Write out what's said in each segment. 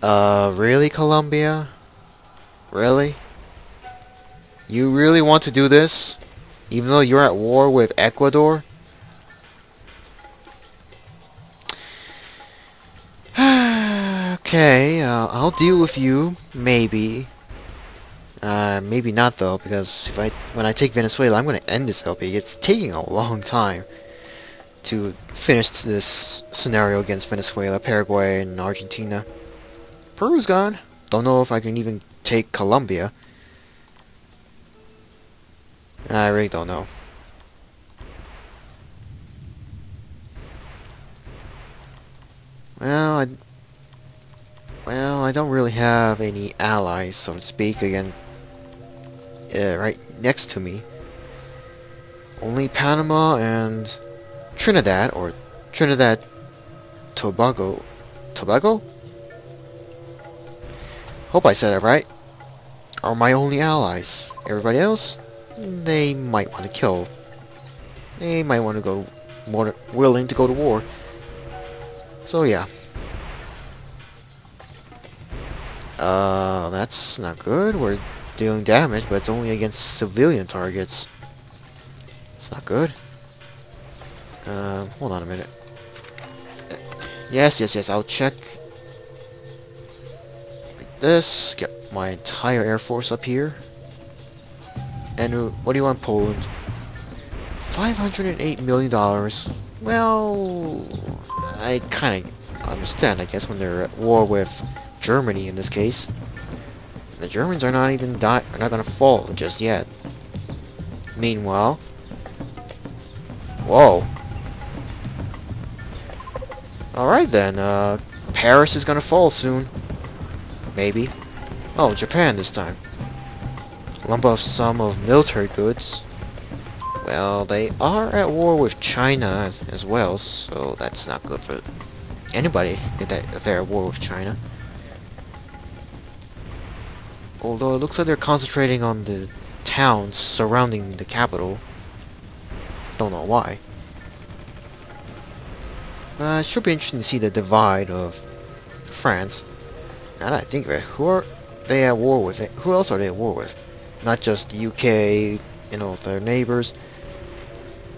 Really, Colombia? Really? You really want to do this? Even though you're at war with Ecuador? Okay, I'll deal with you, maybe. Maybe not though, because when I take Venezuela, I'm gonna end this LP. It's taking a long time to finish this scenario against Venezuela, Paraguay, and Argentina. Peru's gone. Don't know if I can even take Colombia. I really don't know. Well, I don't really have any allies, so to speak, again, right next to me. Only Panama and Trinidad, or Trinidad Tobago. Tobago? Hope I said it right. Are my only allies. Everybody else, they might want to kill. They might want to go more willing to go to war. So yeah. That's not good. We're dealing damage, but it's only against civilian targets. It's not good. Hold on a minute. Yes, I'll check. Like this. Get my entire air force up here. And what do you want, Poland? $508 million. Well, I kind of understand, I guess, when they're at war with Germany in this case. The Germans are not even are not gonna fall just yet. Meanwhile, whoa. Alright then, Paris is gonna fall soon. Maybe. Oh, Japan this time. Lump of sum of military goods. Well, they are at war with China as well, so that's not good for anybody if they're at war with China. Although it looks like they're concentrating on the towns surrounding the capital. Don't know why. It should be interesting to see the divide of France. Now that I think of it, who are they at war with? Who else are they at war with? Not just the UK, you know, their neighbors.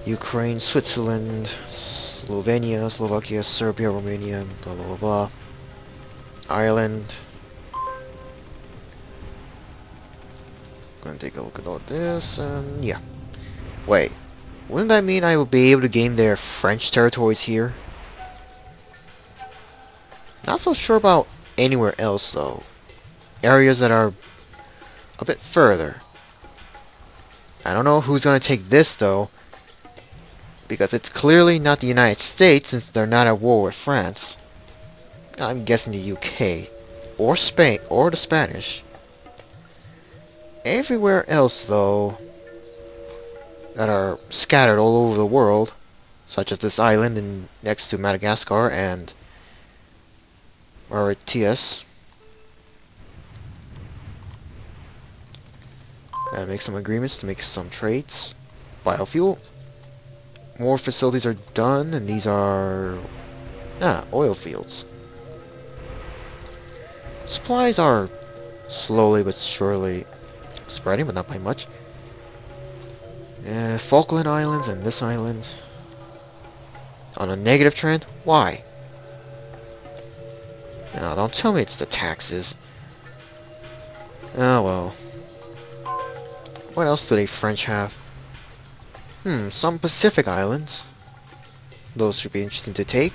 Ukraine, Switzerland, Slovenia, Slovakia, Serbia, Romania, blah blah blah blah. Ireland. Gonna take a look at all this, and yeah. Wait, wouldn't that mean I would be able to gain their French territories here? Not so sure about anywhere else though. Areas that are a bit further. I don't know who's gonna take this though, because it's clearly not the United States since they're not at war with France. I'm guessing the UK, or Spain, or the Spanish. Everywhere else, though, that are scattered all over the world, such as this island next to Madagascar and Mauritius. Gotta make some agreements to make some trades. Biofuel. More facilities are done, and these are oil fields. Supplies are slowly but surely spreading, but not by much. Falkland Islands and this island on a negative trend? Why? No, don't tell me it's the taxes. Oh well. What else do they French have? Some Pacific islands. Those should be interesting to take.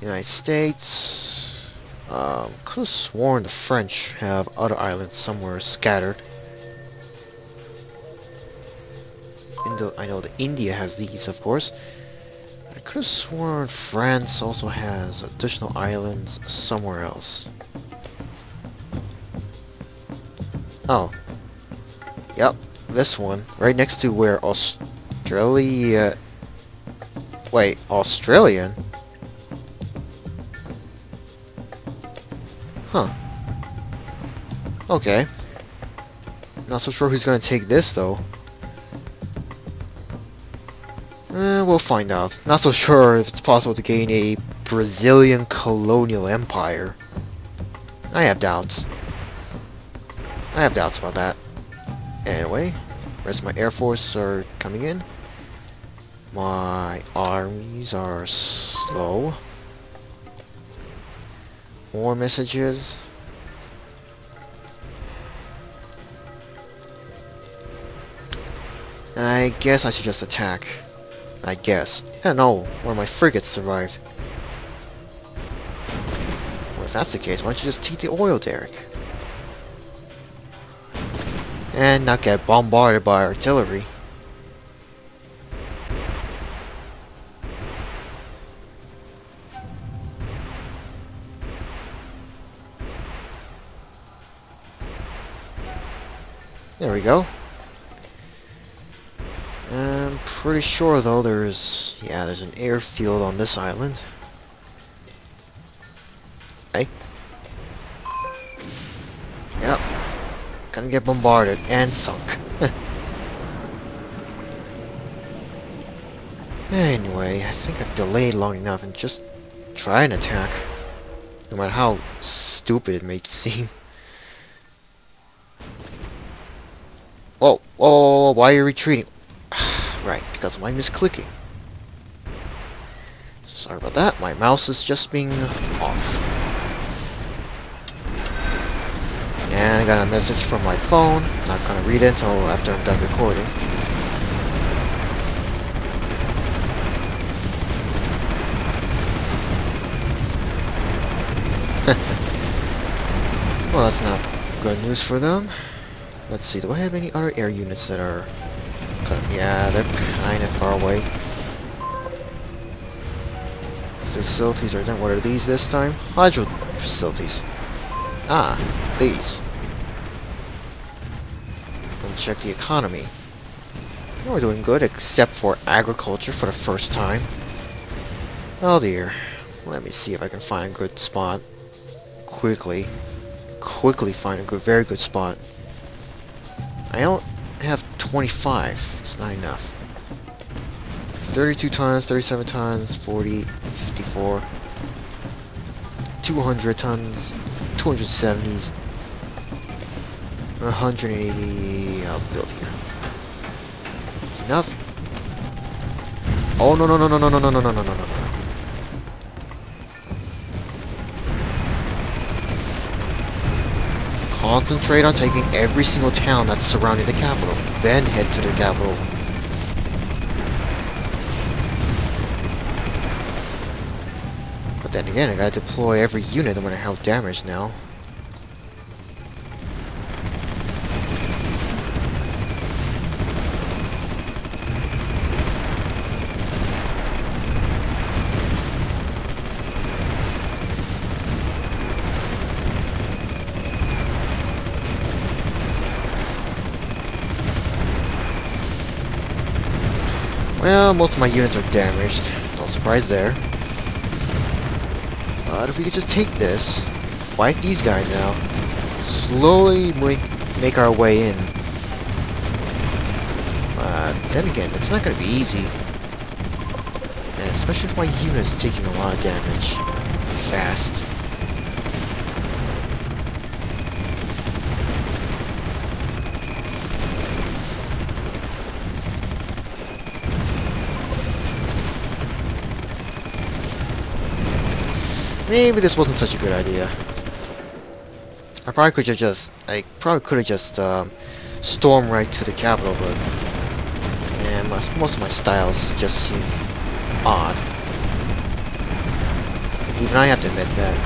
United States. Could have sworn the French have other islands somewhere scattered. I know that India has these, of course. I could have sworn France also has additional islands somewhere else. Oh. Yep, this one. Right next to where Australia... Wait, Australian? Huh. Okay. Not so sure who's gonna take this, though. We'll find out. Not so sure if it's possible to gain a Brazilian colonial empire. I have doubts. I have doubts about that. Anyway, the rest of my air force are coming in. My armies are slow. More messages. I guess I should just attack. I guess. Hell no, one of my frigates survived. Well, if that's the case, why don't you just take the oil derrick? And not get bombarded by artillery. There we go. I'm pretty sure though there's an airfield on this island. Hey. Yep. Gonna get bombarded and sunk. Anyway, I think I've delayed long enough and just try an attack. No matter how stupid it may seem. Whoa, whoa, why are you retreating? Right, because of my misclicking. Sorry about that, my mouse is just being off. And I got a message from my phone. Not gonna read it until after I'm done recording. Well, that's not good news for them. Let's see, do I have any other air units that are... Yeah, they're kind of far away. Facilities are done. What are these this time? Hydro facilities. Ah, these. And check the economy. We're doing good, except for agriculture for the first time. Oh dear. Let me see if I can find a good spot. Quickly find a good, very good spot. I don't have 25. It's not enough. 32 tons, 37 tons, 40, 54, 200 tons, 270s, 180. I'll build here. It's enough. Oh no no no no no no no no no no no no. Concentrate on taking every single town that's surrounding the capital, then head to the capital. But then again, I gotta deploy every unit no matter how damaged now. Well, most of my units are damaged. No surprise there. But if we could just take this, wipe these guys out, slowly make our way in. But then again, it's not going to be easy. And especially if my unit is taking a lot of damage. Fast. Maybe this wasn't such a good idea. I probably could have just, stormed right to the capital, but yeah, most of my styles just seem odd. Even I have to admit that.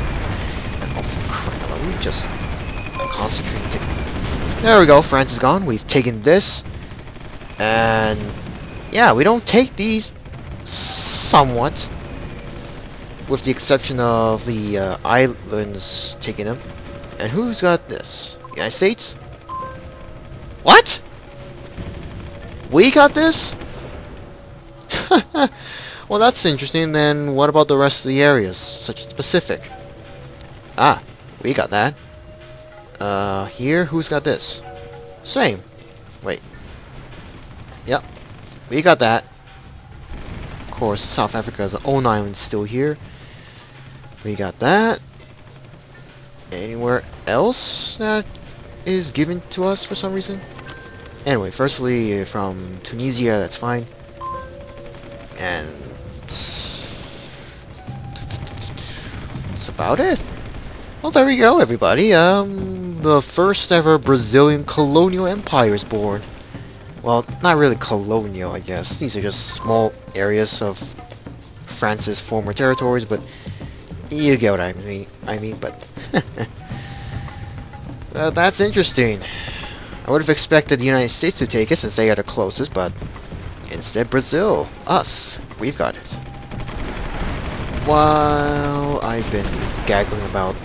And oh, for crying out loud, we just concentrated. There we go. France is gone. We've taken this, and yeah, we don't take these somewhat. With the exception of the islands taking them. And who's got this? United States? What? We got this? Well, that's interesting. Then what about the rest of the areas, such as the Pacific? Ah, we got that. Here, who's got this? Same. Wait. Yep. We got that. course, South Africa's own island still here. We got that. Anywhere else that is given to us for some reason? Anyway, firstly, from Tunisia, that's fine. And that's about it. Well, there we go, everybody. The first ever Brazilian colonial empire is born. Well, not really colonial, I guess. These are just small areas of France's former territories, but you get what I mean, but that's interesting. I would have expected the United States to take it since they are the closest, but instead Brazil, us, we've got it. While I've been gaggling about,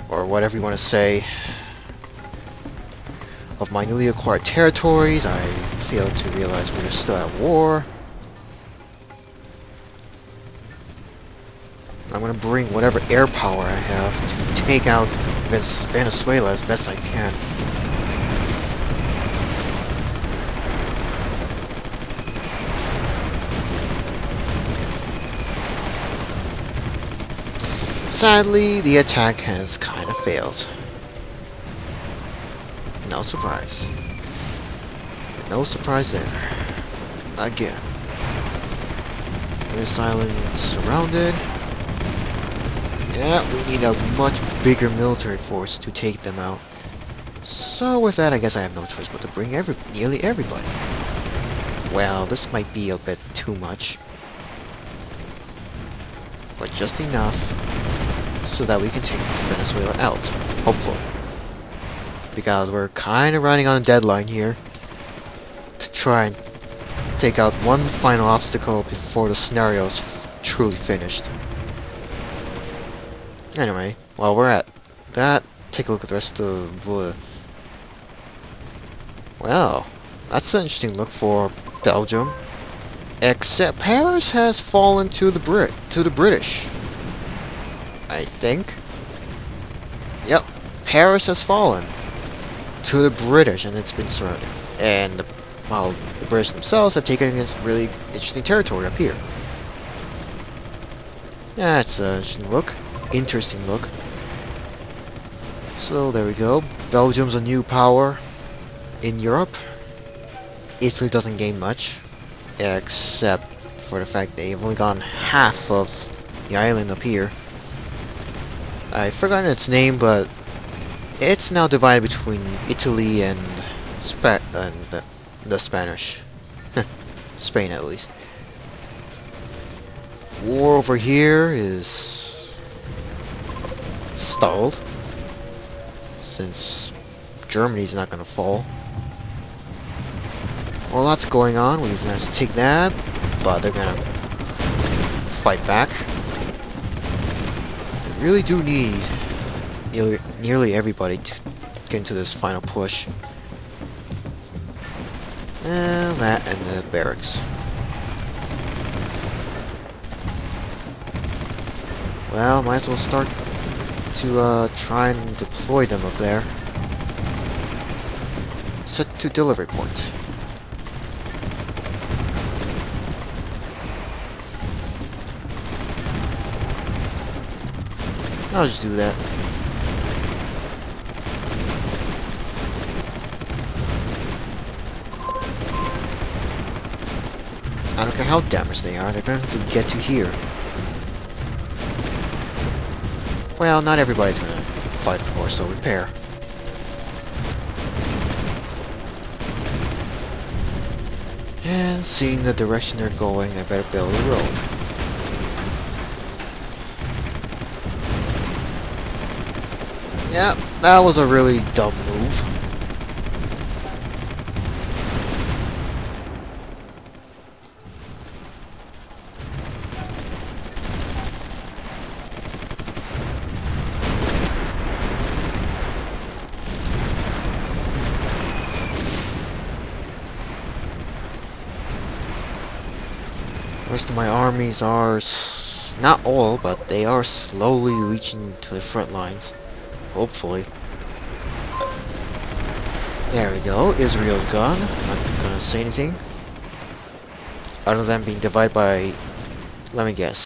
or whatever you want to say, of my newly acquired territories, I failed to realize we were still at war. I'm gonna bring whatever air power I have to take out Venezuela as best I can. Sadly, the attack has kind of failed. No surprise. No surprise there. Again. This island's surrounded. Yeah, we need a much bigger military force to take them out. So with that, I guess I have no choice but to bring nearly everybody. Well, this might be a bit too much. But just enough so that we can take Venezuela out. Hopefully. Because we're kind of running on a deadline here to try and take out one final obstacle before the scenario is truly finished. Anyway, while we're at that, take a look at the rest of the... Well, that's an interesting look for Belgium. Except Paris has fallen to the British. I think. Yep, Paris has fallen to the British, and it's been surrounded. And while the British themselves have taken a really interesting territory up here. That's an interesting look. So there we go. Belgium's a new power in Europe. Italy doesn't gain much, except for the fact they've only gotten half of the island up here. I've forgotten its name, but it's now divided between Italy and the Spanish. Spain, at least. War over here is stalled, since Germany's not going to fall. Well, lots going on. We've managed to take that, but they're going to fight back. We really do need nearly everybody to get into this final push. And that and the barracks. Well, might as well start to try and deploy them up there. Set to delivery point. I'll just do that. I don't care how damaged they are, they're going to have to get to here. Well, not everybody's going to fight, of course, so repair. And seeing the direction they're going, I better build a road. Yeah, that was a really dumb move. The rest of my armies are, not all, but they are slowly reaching to the front lines. Hopefully. There we go. Israel's gone. Not gonna say anything. other than being divided by, let me guess,